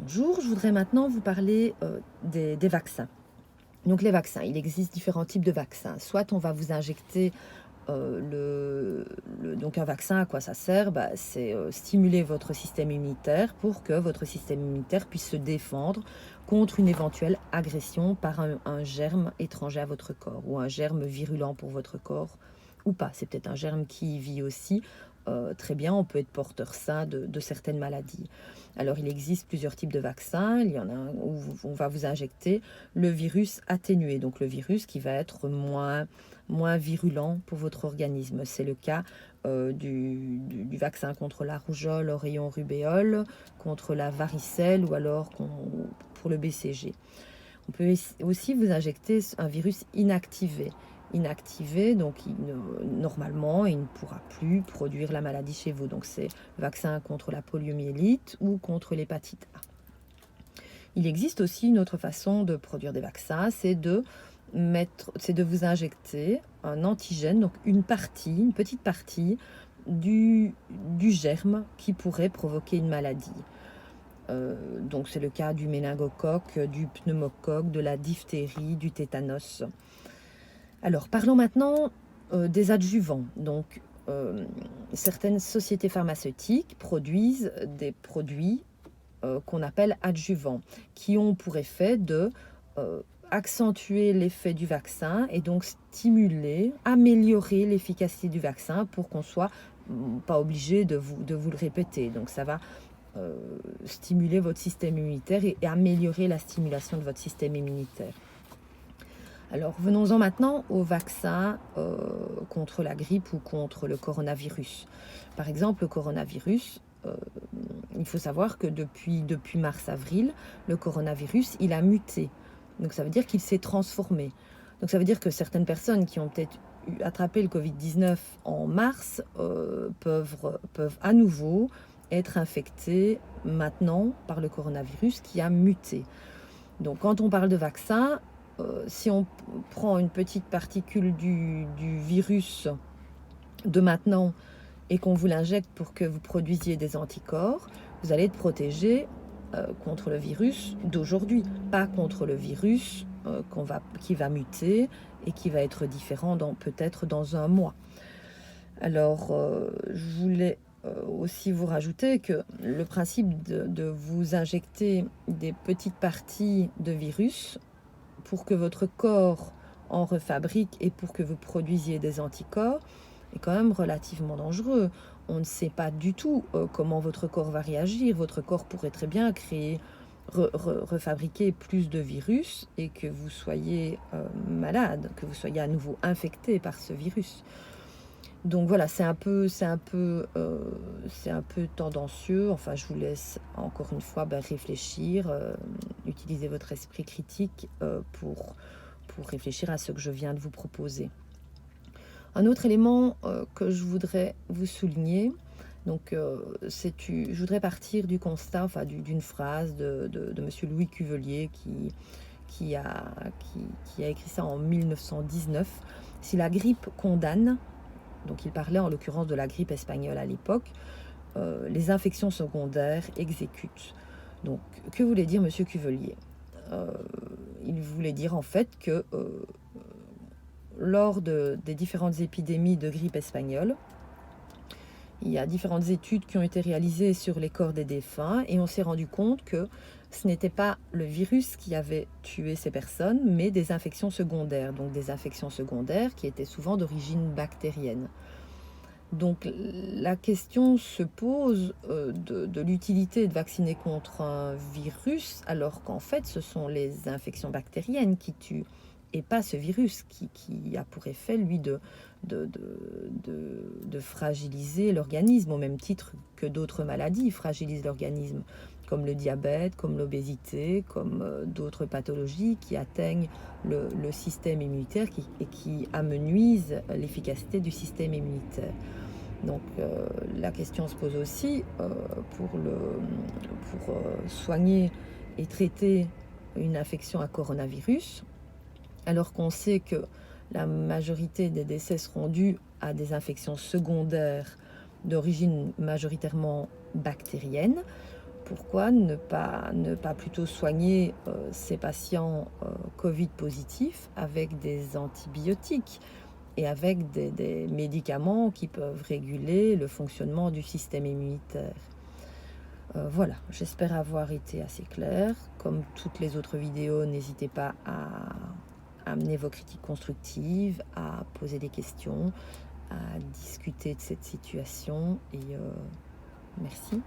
Bonjour, je voudrais maintenant vous parler des vaccins. Donc les vaccins, il existe différents types de vaccins. Soit on va vous injecter donc un vaccin, à quoi ça sert? C'est stimuler votre système immunitaire pour que votre système immunitaire puisse se défendre contre une éventuelle agression par un germe étranger à votre corps ou un germe virulent pour votre corps ou pas. C'est peut-être un germe qui vit aussi. Très bien, on peut être porteur sain de certaines maladies. Alors, il existe plusieurs types de vaccins. Il y en a un où on va vous injecter le virus atténué, donc le virus qui va être moins virulent pour votre organisme. C'est le cas du vaccin contre la rougeole, oreillon, rubéole, contre la varicelle ou alors pour le BCG. On peut aussi vous injecter un virus inactivé. Inactivé, donc normalement, il ne pourra plus produire la maladie chez vous. Donc c'est vaccin contre la poliomyélite ou contre l'hépatite A. Il existe aussi une autre façon de produire des vaccins, c'est de vous injecter un antigène, donc une petite partie du germe qui pourrait provoquer une maladie. Donc c'est le cas du méningocoque, du pneumocoque, de la diphtérie, du tétanos. Alors parlons maintenant des adjuvants. Donc certaines sociétés pharmaceutiques produisent des produits qu'on appelle adjuvants, qui ont pour effet de accentuer l'effet du vaccin et donc améliorer l'efficacité du vaccin pour qu'on soit pas obligé de vous le répéter. Donc ça va stimuler votre système immunitaire et améliorer la stimulation de votre système immunitaire. Alors venons-en maintenant aux vaccins contre la grippe ou contre le coronavirus. Par exemple, le coronavirus, il faut savoir que depuis mars-avril, le coronavirus, il a muté. Donc ça veut dire qu'il s'est transformé. Donc ça veut dire que certaines personnes qui ont peut-être attrapé le Covid-19 en mars peuvent à nouveau être infectées maintenant par le coronavirus qui a muté. Donc quand on parle de vaccin, si on prend une petite particule du virus de maintenant et qu'on vous l'injecte pour que vous produisiez des anticorps, vous allez être protégé contre le virus d'aujourd'hui, pas contre le virus qui va muter et qui va être différent peut-être dans un mois. Alors, je voulais aussi vous rajouter que le principe de vous injecter des petites parties de virus pour que votre corps en refabrique et pour que vous produisiez des anticorps est quand même relativement dangereux. On ne sait pas du tout comment votre corps va réagir. Votre corps pourrait très bien refabriquer plus de virus et que vous soyez malade, que vous soyez à nouveau infecté par ce virus. Donc voilà, c'est un peu tendancieux. Enfin, je vous laisse encore une fois réfléchir, utiliser votre esprit critique pour réfléchir à ce que je viens de vous proposer. Un autre élément que je voudrais vous souligner, donc je voudrais partir du constat, enfin d'une phrase de Monsieur Louis Cuvelier qui a écrit ça en 1919. Si la grippe condamne, donc il parlait en l'occurrence de la grippe espagnole à l'époque, les infections secondaires exécutent. Donc que voulait dire Monsieur Cuvelier? Il voulait dire en fait que lors des différentes épidémies de grippe espagnole, il y a différentes études qui ont été réalisées sur les corps des défunts et on s'est rendu compte que ce n'était pas le virus qui avait tué ces personnes, mais des infections secondaires. Donc des infections secondaires qui étaient souvent d'origine bactérienne. Donc la question se pose de l'utilité de vacciner contre un virus, alors qu'en fait ce sont les infections bactériennes qui tuent et pas ce virus qui a pour effet, lui, de fragiliser l'organisme, au même titre que d'autres maladies fragilisent l'organisme, comme le diabète, comme l'obésité, comme d'autres pathologies qui atteignent le système immunitaire et qui amenuisent l'efficacité du système immunitaire. Donc la question se pose aussi pour soigner et traiter une infection à coronavirus, alors qu'on sait que la majorité des décès seront dus à des infections secondaires d'origine majoritairement bactérienne. Pourquoi ne pas plutôt soigner ces patients Covid positifs avec des antibiotiques et avec des médicaments qui peuvent réguler le fonctionnement du système immunitaire? Voilà, j'espère avoir été assez claire. Comme toutes les autres vidéos, n'hésitez pas à amener vos critiques constructives, à poser des questions, à discuter de cette situation et merci.